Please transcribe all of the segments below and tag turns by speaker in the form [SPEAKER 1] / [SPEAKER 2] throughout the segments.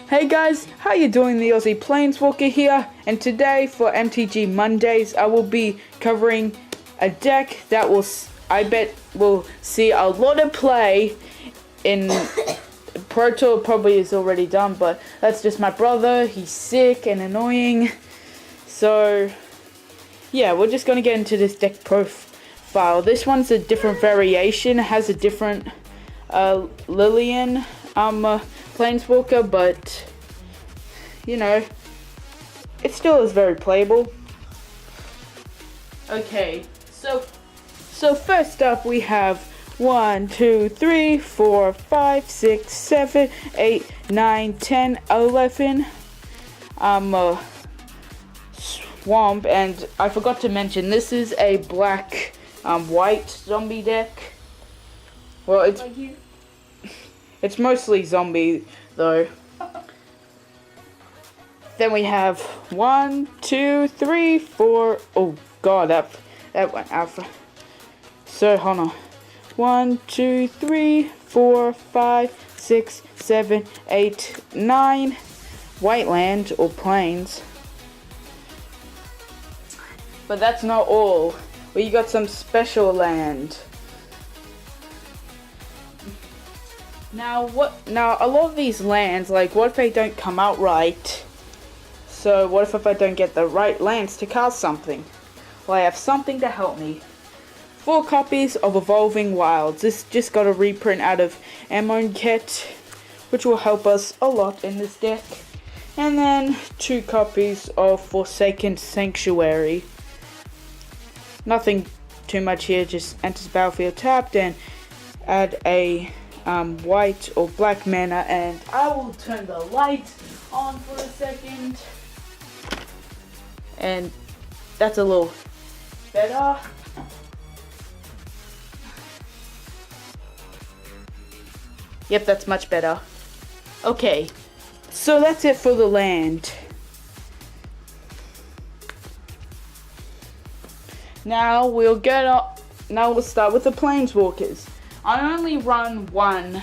[SPEAKER 1] Hey guys, how you doing? The Aussie Planeswalker here, and today for MTG Mondays I will be covering a deck that I bet will see a lot of play in Pro Tour. Probably is already done, but that's just my brother. He's sick and annoying. So yeah, we're just gonna get into this deck profile. This one's a different variation. It has a different Lillian Planeswalker, but you know, it still is very playable. Okay, so first up we have 1, 2, 3, 4, 5, 6, 7, 8, 9, 10, 11 swamp, and I forgot to mention this is a black white zombie deck. Well, it's mostly zombie though. Then we have 1, 2, 3, 4. Oh god, that went alpha. So hold on. 1, 2, 3, 4, 5, 6, 7, 8, 9 white land or plains. But that's not all. We got some special land. Now a lot of these lands, like, what if they don't come out right? So what if I don't get the right lands to cast something? Well, I have something to help me. 4 copies of Evolving Wilds. This just got a reprint out of Amonkhet, which will help us a lot in this deck. And then 2 copies of Forsaken Sanctuary. Nothing too much here, just enters the battlefield tapped and add a white or black mana, and I will turn the light on for a second. And that's a little better. Yep, that's much better. Okay, so that's it for the land. Now we'll start with the Planeswalkers. I only run one,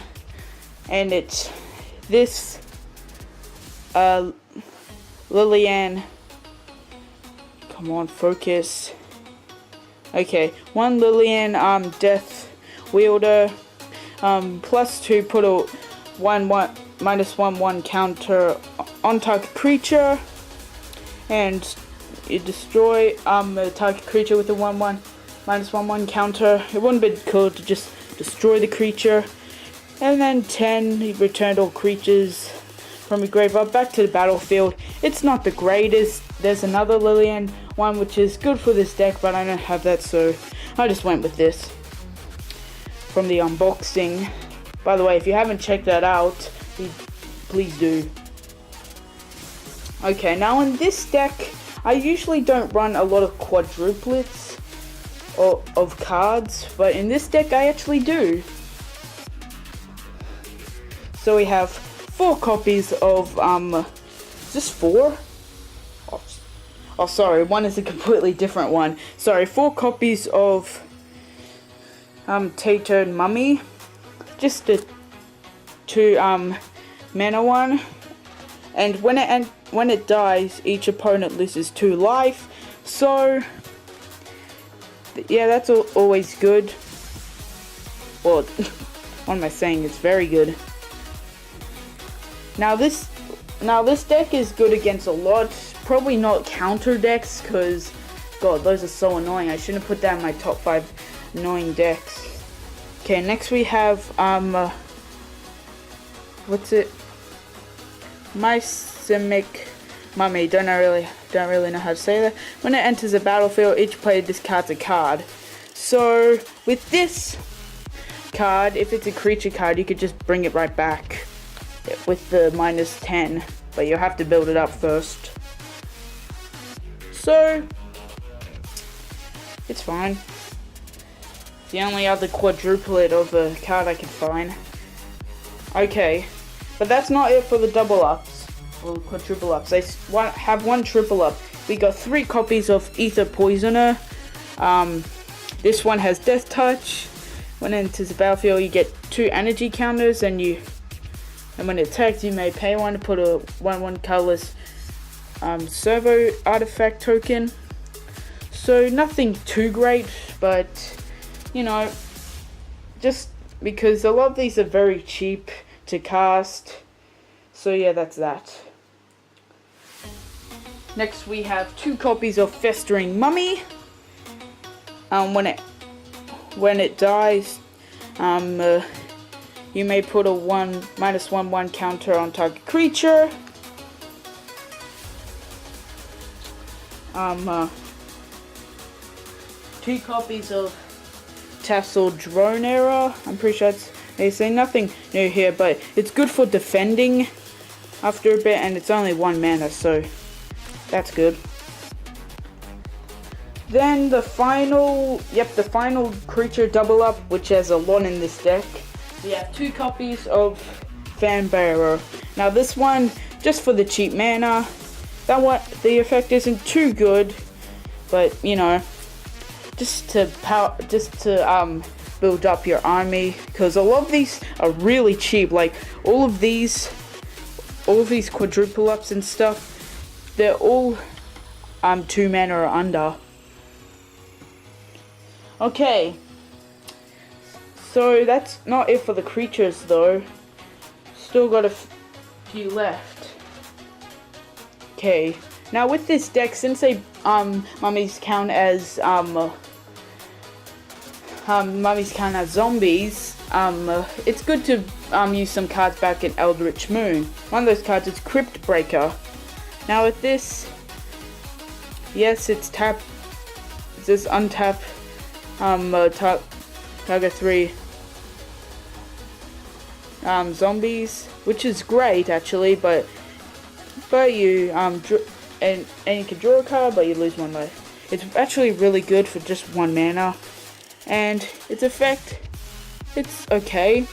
[SPEAKER 1] and it's this Lillian. Come on, focus. Okay, 1 Lillian Death Wielder, +2, put a 1/1 -1/1 counter on target creature, and you destroy a target creature with a 1/1 -1/1 counter. It wouldn't be cool to just destroy the creature. And then 10, you returned all creatures from your graveyard back to the battlefield. It's not the greatest. There's another Lillian one which is good for this deck, but I don't have that, so I just went with this from the unboxing. By the way, if you haven't checked that out, please do. Okay, now in this deck I usually don't run a lot of quadruplets of cards, but in this deck I actually do. So we have 4 copies of is this 4? Oh sorry, one is a completely different one. Sorry, 4 copies of Tato Mummy, just a 2 mana one, and when it dies, each opponent loses 2 life. So yeah, that's always good. Well, what am I saying? It's very good. Now this deck is good against a lot. Probably not counter decks, because god, those are so annoying. I shouldn't have put that in my top 5 annoying decks. Okay, next we have what's it? Mycemic Mummy. Don't really know how to say that. When it enters a battlefield, each player discards a card. So with this card, if it's a creature card, you could just bring it right back with the -10, but you have to build it up first. So it's fine. The only other quadruplet of a card I can find. Okay, but that's not it for the double ups or quadruple ups. They have 1 triple up. We got 3 copies of Ether Poisoner. This one has Death Touch. When it enters the battlefield, you get 2 energy counters, and you And when it attacks, you may pay 1 to put a 1/1 colorless servo artifact token. So nothing too great, but you know, just because a lot of these are very cheap to cast. So yeah, that's that. Next we have 2 copies of Festering Mummy. When it dies, you may put a -1/1 counter on target creature. 2 copies of Tassel Drone Era. I'm pretty sure they say nothing new here, but it's good for defending after a bit, and it's only 1 mana, so that's good. Then the final creature double up, which has a lot in this deck. We have 2 copies of Fanbearer. Now this one, just for the cheap mana, the effect isn't too good, but you know, just to build up your army, because a lot of these are really cheap. Like all of these quadruple ups and stuff, they're all 2 mana or under. Okay, so that's not it for the creatures though. Still got a few left. Okay, now with this deck, since they mummies count as zombies, it's good to use some cards back in Eldritch Moon. One of those cards is Crypt Breaker. Now with this, yes, it's this untap target 3 zombies, which is great actually, but you and you can draw a card, but you lose 1 life. It's actually really good for just 1 mana, and its effect, it's okay.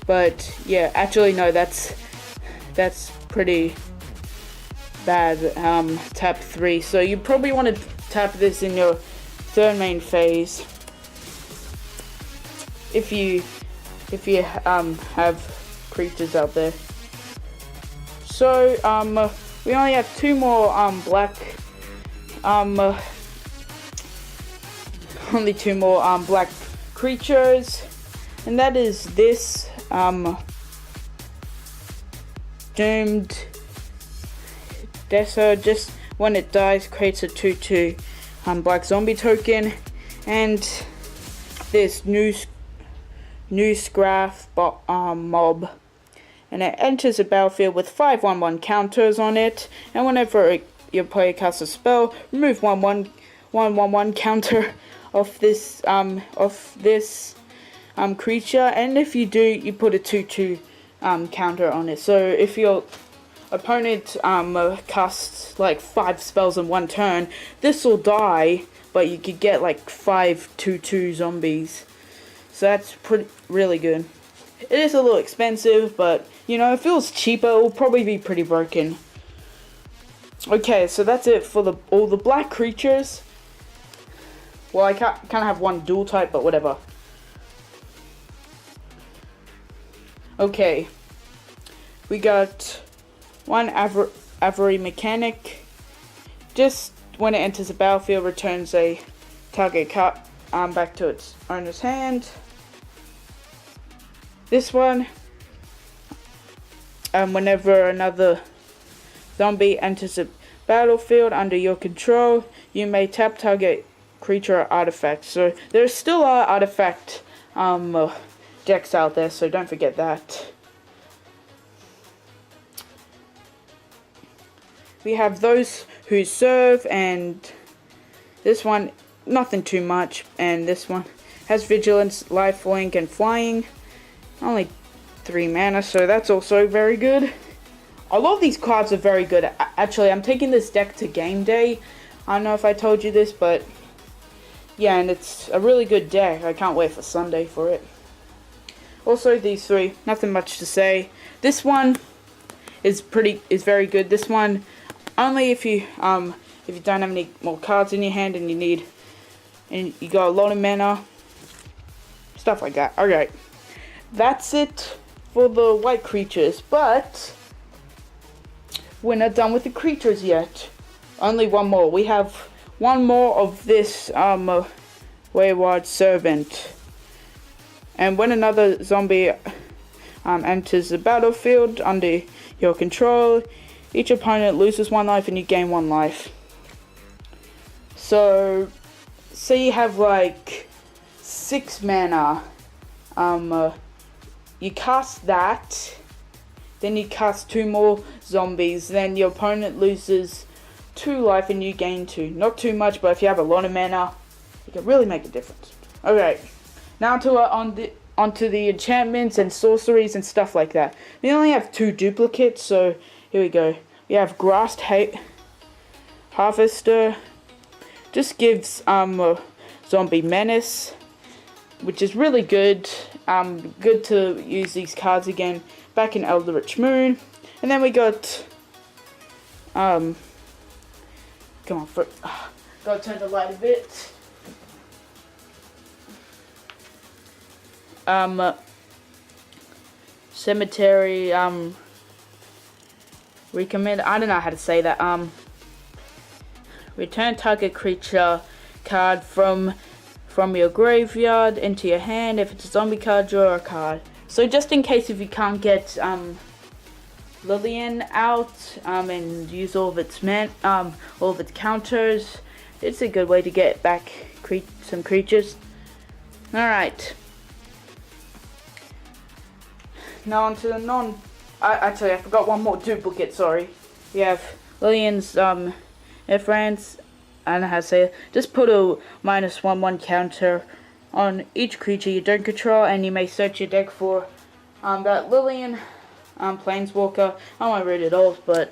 [SPEAKER 1] But yeah, actually no, that's pretty bad. Tap 3, so you probably want to tap this in your 3rd main phase if you have creatures out there. So we only have 2 more black black creatures, and that is this Doomed Desert. Just when it dies, creates a 2/2 black zombie token, and this new Scraff mob, and it enters the battlefield with 5 1/1 counters on it, and whenever your player casts a spell, remove 1/1 counter of this creature, and if you do, you put a 2/2 counter on it. So if your opponent casts like 5 spells in 1 turn, this will die, but you could get like 5 2/2 zombies. So that's really good. It is a little expensive, but you know, if it was cheaper, it will probably be pretty broken. Okay, so that's it for all the black creatures. Well, I kind of have 1 dual type, but whatever. Okay, we got 1 Avery Mechanic. Just when it enters the battlefield, returns a target card back to its owner's hand. This one, whenever another zombie enters the battlefield under your control, you may tap target creature or artifact. So there still are artifact decks out there, so don't forget that. We have those who serve, and this one, nothing too much, and this one has vigilance, lifelink, and flying. Only 3 mana, so that's also very good. A lot of these cards are very good. Actually, I'm taking this deck to game day. I don't know if I told you this, but yeah, and it's a really good deck. I can't wait for Sunday for it. Also, these 3, nothing much to say. This one is very good. This one, only if you don't have any more cards in your hand and you got a lot of mana, stuff like that. Alright, that's it for the white creatures, but we're not done with the creatures yet. Only one more. We have one more of this wayward servant. And when another zombie enters the battlefield under your control, each opponent loses 1 life and you gain 1 life. So, say you have like 6 mana. You cast that, then you cast 2 more zombies, then your opponent loses 2 life and you gain 2. Not too much, but if you have a lot of mana, it can really make a difference. Okay, now onto the enchantments and sorceries and stuff like that. We only have 2 duplicates, so here we go. We have Grass Harvester. Just gives Zombie Menace, which is really good. Good to use these cards again back in Eldritch Moon. And then we got come on, gotta turn the light a bit. Cemetery recommend, I don't know how to say that. Return target creature card from your graveyard into your hand. If it's a zombie card, draw a card. So just in case if you can't get Lillian out and use all of its all of its counters, it's a good way to get back some creatures. Alright. Now onto the actually I forgot one more duplicate, sorry. We have Lillian's friends. I don't know how to say it. Just put a -1/1 counter on each creature you don't control, and you may search your deck for that Lillian Planeswalker. I won't read it all, but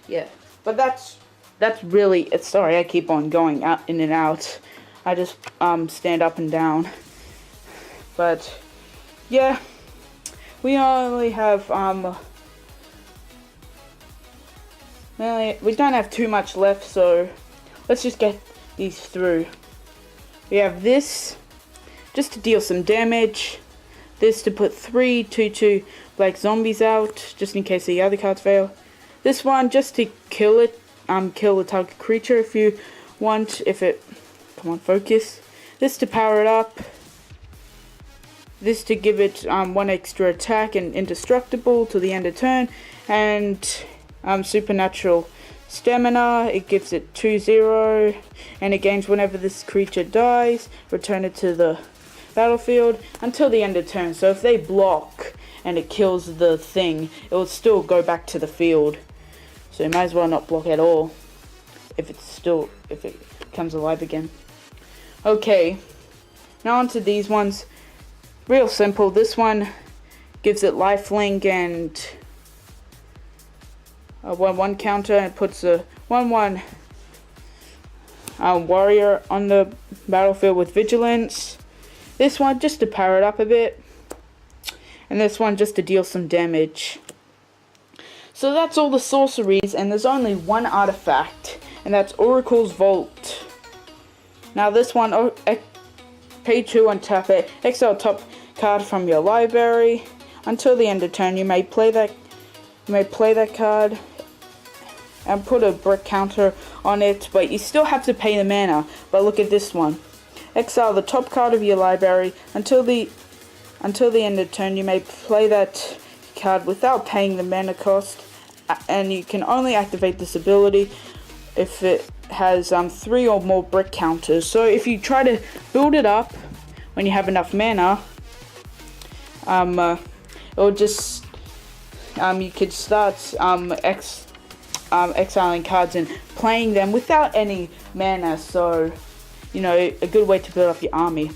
[SPEAKER 1] yeah. But that's really it. Sorry, I keep on going out in and out. I just stand up and down. But yeah, we only have we don't have too much left, so let's just get these through. We have this just to deal some damage. This to put 3 2/2 black zombies out, just in case the other cards fail. This one just to kill it, kill the target creature if you want. Come on, focus. This to power it up. This to give it 1 extra attack and indestructible till the end of turn, and supernatural stamina. It gives it 2/0, and it gains whenever this creature dies. Return it to the battlefield until the end of turn. So if they block and it kills the thing, it will still go back to the field. So you might as well not block at all if it comes alive again. Okay, now onto these ones. Real simple. This one gives it lifelink and a 1/1 counter, and puts a 1/1 warrior on the battlefield with vigilance. This one just to power it up a bit, and this one just to deal some damage. So that's all the sorceries, and there's only one artifact, and that's Oracle's Vault. Now this one, pay 2 and tap it. Exile top card from your library. Until the end of turn, you may play that card and put a brick counter on it, but you still have to pay the mana. But look at this one. Exile the top card of your library. Until the end of turn, you may play that card without paying the mana cost, and you can only activate this ability if it has 3 or more brick counters. So if you try to build it up when you have enough mana, it'll just you could start exiling cards and playing them without any mana. So you know, a good way to build up your army.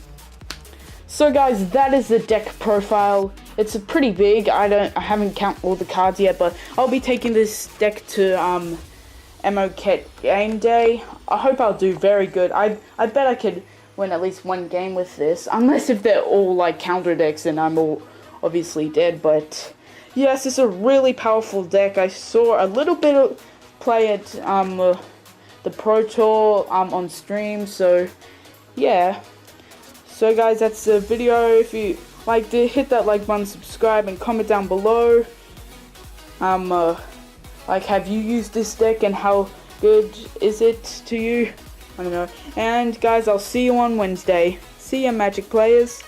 [SPEAKER 1] So guys, that is the deck profile. It's pretty big. I haven't counted all the cards yet, but I'll be taking this deck to Amonkhet game day. I hope I'll do very good. I bet I could win at least 1 game with this, unless if they're all like counter decks and I'm all obviously dead. But yes, it's a really powerful deck. I saw a little bit of play it the Pro Tour on stream, so yeah. So guys, that's the video. If you like to hit that like button, subscribe, and comment down below. Like, have you used this deck and how good is it to you? I don't know. And guys, I'll see you on Wednesday. See ya, Magic players.